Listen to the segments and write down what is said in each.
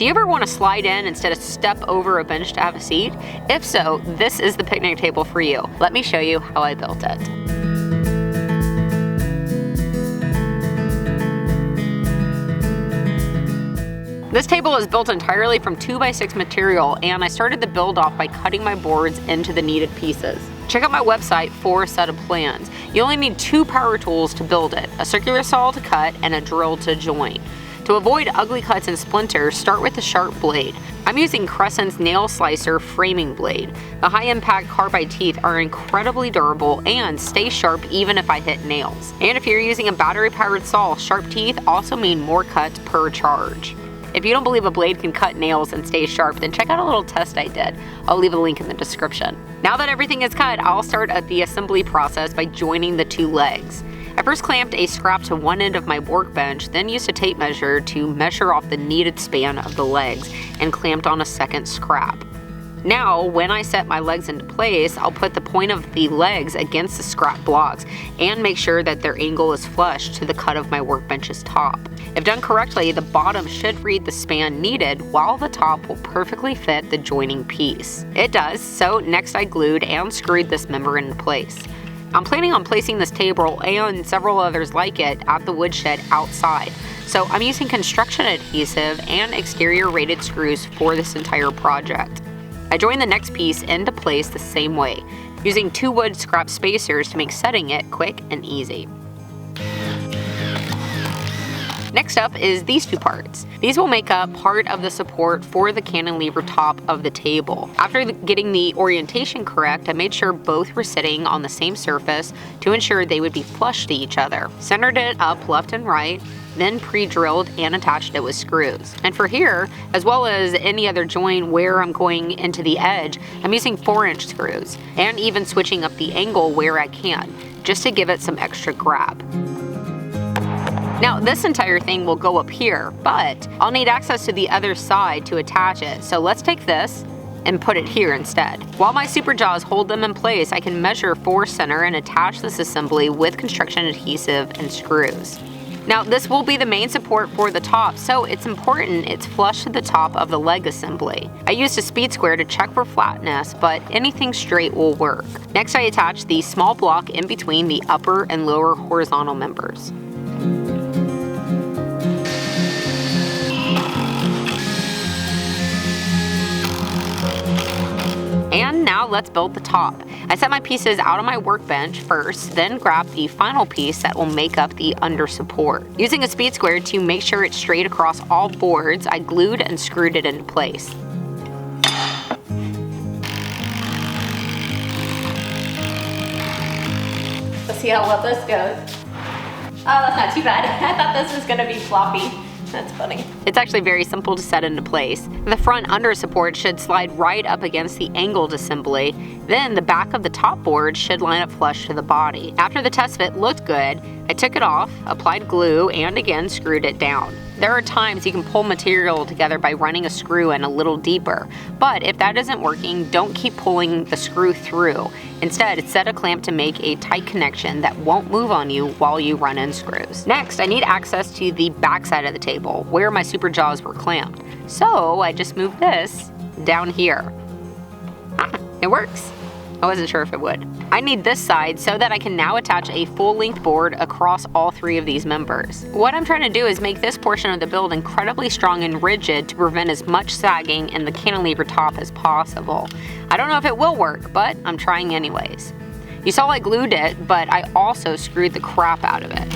Do you ever want to slide in instead of step over a bench to have a seat? If so, this is the picnic table for you. Let me show you how I built it. This table is built entirely from 2x6 material, and I started the build off by cutting my boards into the needed pieces. Check out my website for a set of plans. You only need 2 power tools to build it, a circular saw to cut and a drill to join. To avoid ugly cuts and splinters, start with a sharp blade. I'm using Crescent's Nail Slicer framing blade. The high-impact carbide teeth are incredibly durable and stay sharp even if I hit nails. And if you're using a battery-powered saw, sharp teeth also mean more cuts per charge. If you don't believe a blade can cut nails and stay sharp, then check out a little test I did. I'll leave a link in the description. Now that everything is cut, I'll start at the assembly process by joining the 2 legs. I first clamped a scrap to one end of my workbench, then used a tape measure to measure off the needed span of the legs and clamped on a second scrap. Now, when I set my legs into place, I'll put the point of the legs against the scrap blocks and make sure that their angle is flush to the cut of my workbench's top. If done correctly, the bottom should read the span needed while the top will perfectly fit the joining piece. It does, so next I glued and screwed this member into place. I'm planning on placing this table and several others like it at the woodshed outside, so I'm using construction adhesive and exterior rated screws for this entire project. I joined the next piece into place the same way, using 2 wood scrap spacers to make setting it quick and easy. Next up is these 2 parts. These will make up part of the support for the cantilever top of the table. After getting the orientation correct, I made sure both were sitting on the same surface to ensure they would be flush to each other. Centered it up left and right, then pre-drilled and attached it with screws. And for here, as well as any other joint where I'm going into the edge, I'm using 4-inch screws, and even switching up the angle where I can, just to give it some extra grab. Now this entire thing will go up here, but I'll need access to the other side to attach it, so let's take this and put it here instead. While my super jaws hold them in place, I can measure for center and attach this assembly with construction adhesive and screws. Now this will be the main support for the top, so it's important it's flush to the top of the leg assembly. I used a speed square to check for flatness, but anything straight will work. Next I attach the small block in between the upper and lower horizontal members. And now let's build the top. I set my pieces out on my workbench first, then grab the final piece that will make up the under support. Using a speed square to make sure it's straight across all boards, I glued and screwed it into place. Let's see how well this goes. Oh, that's not too bad. I thought this was gonna be floppy. That's funny. It's actually very simple to set into place. The front under support should slide right up against the angled assembly, then the back of the top board should line up flush to the body. After the test fit looked good, I took it off, applied glue, and again screwed it down. There are times you can pull material together by running a screw in a little deeper, but if that isn't working, don't keep pulling the screw through. Instead, set a clamp to make a tight connection that won't move on you while you run in screws. Next, I need access to the back side of the table, where my super jaws were clamped. So I just moved this down here. It works. I wasn't sure if it would. I need this side so that I can now attach a full-length board across all 3 of these members. What I'm trying to do is make this portion of the build incredibly strong and rigid to prevent as much sagging in the cantilever top as possible. I don't know if it will work, but I'm trying anyways. You saw I glued it, but I also screwed the crap out of it.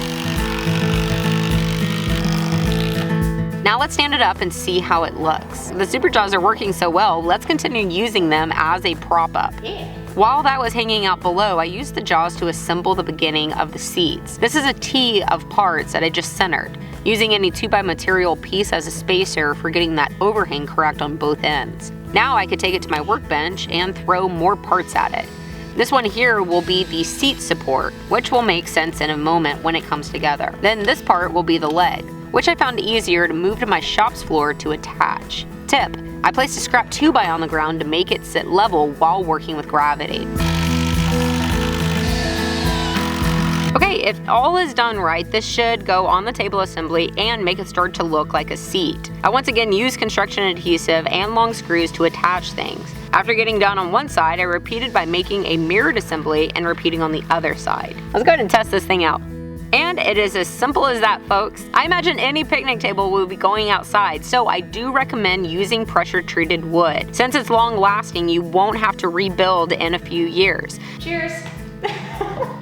Now let's stand it up and see how it looks. The super jaws are working so well, let's continue using them as a prop up. Yeah. While that was hanging out below, I used the jaws to assemble the beginning of the seats. This is a T of parts that I just centered, using any 2x material piece as a spacer for getting that overhang correct on both ends. Now I could take it to my workbench and throw more parts at it. This one here will be the seat support, which will make sense in a moment when it comes together. Then this part will be the leg, which I found easier to move to my shop's floor to attach. Tip: I placed a scrap 2x on the ground to make it sit level while working with gravity. Okay, if all is done right, this should go on the table assembly and make it start to look like a seat. I once again used construction adhesive and long screws to attach things. After getting done on one side, I repeated by making a mirrored assembly and repeating on the other side. Let's go ahead and test this thing out. And it is as simple as that, folks. I imagine any picnic table will be going outside, so I do recommend using pressure-treated wood. Since it's long-lasting, you won't have to rebuild in a few years. Cheers!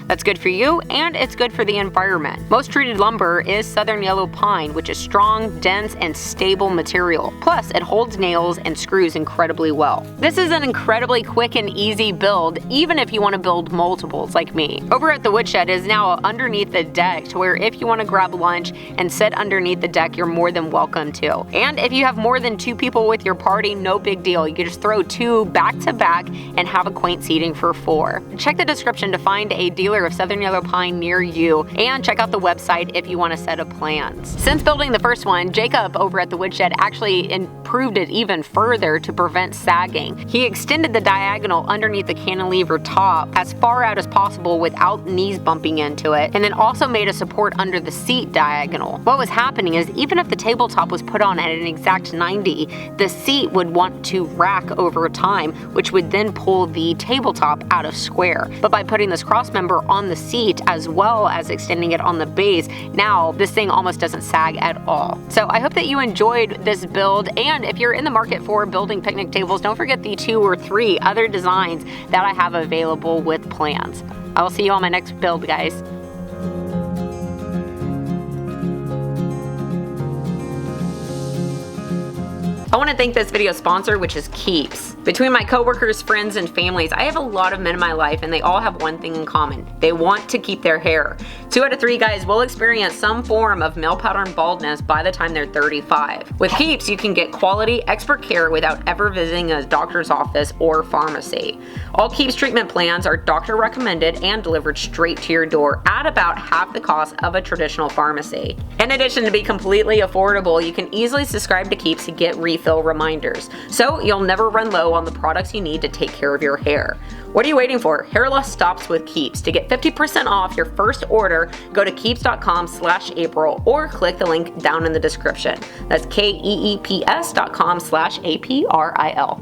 That's good for you, and it's good for the environment. Most treated lumber is southern yellow pine, which is strong, dense, and stable material. Plus, it holds nails and screws incredibly well. This is an incredibly quick and easy build, even if you want to build multiples like me. Over at the woodshed is now underneath the deck, to where if you want to grab lunch and sit underneath the deck, you're more than welcome to. And if you have more than 2 people with your party, no big deal. You can just throw 2 back to back and have a quaint seating for 4. Check the description to find a dealer of southern yellow pine near you, and check out the website if you want a set of plans. Since building the first one, Jacob over at the woodshed actually improved it even further to prevent sagging. He extended the diagonal underneath the cantilever top as far out as possible without knees bumping into it, and then also made a support under the seat diagonal. What was happening is, even if the tabletop was put on at an exact 90, the seat would want to rack over time, which would then pull the tabletop out of square. But by putting this cross member on the seat as well as extending it on the base, now this thing almost doesn't sag at all. So I hope that you enjoyed this build, and if you're in the market for building picnic tables, don't forget the 2 or 3 other designs that I have available with plans. I will see you on my next build, guys. I want to thank this video sponsor, which is Keeps. Between my coworkers, friends, and families, I have a lot of men in my life, and they all have one thing in common. They want to keep their hair. 2 out of 3 guys will experience some form of male pattern baldness by the time they're 35. With Keeps, you can get quality, expert care without ever visiting a doctor's office or pharmacy. All Keeps treatment plans are doctor recommended and delivered straight to your door at about half the cost of a traditional pharmacy. In addition to be completely affordable, you can easily subscribe to Keeps to get refill reminders, so you'll never run low on the products you need to take care of your hair. What are you waiting for? Hair loss stops with Keeps. To get 50% off your first order, go to keeps.com/April or click the link down in the description. That's KEEPS.com/APRIL.